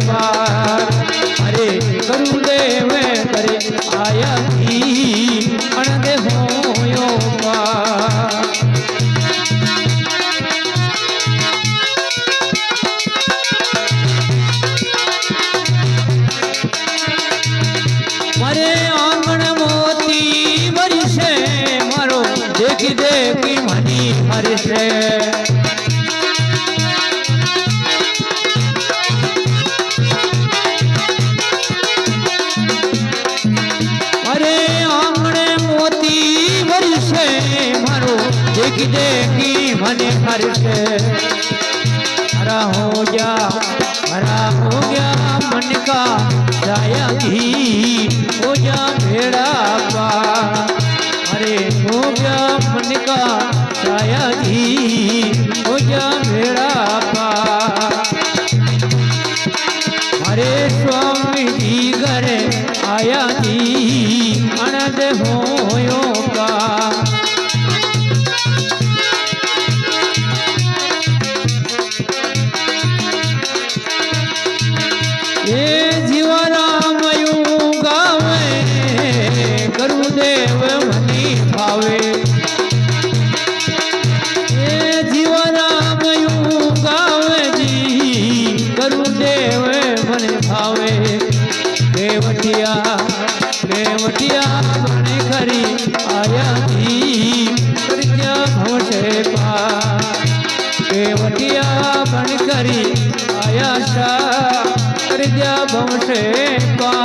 पार अरे गुरुदेव करे आया थी अणदे होयो पार मारे आंगण मोती बरसे मारो देखी देखी मनी हरसे देखी देखी मने हर्षे हरा हो गया मन का जाया घी हो जा भेड़ा पा अरे हो गया मन का जाया घी हो जा भेड़ा पा हरे स्वामी जी घरे आया जी अनद होयो का गुरुदेव मनी भावे जीवराम यू गावे जी गुरुदेव मन भावे देवटिया मन खरी आया जी कृत्या भवसे पा देवटिया मन खरी आया सा कृत्या भवसे पा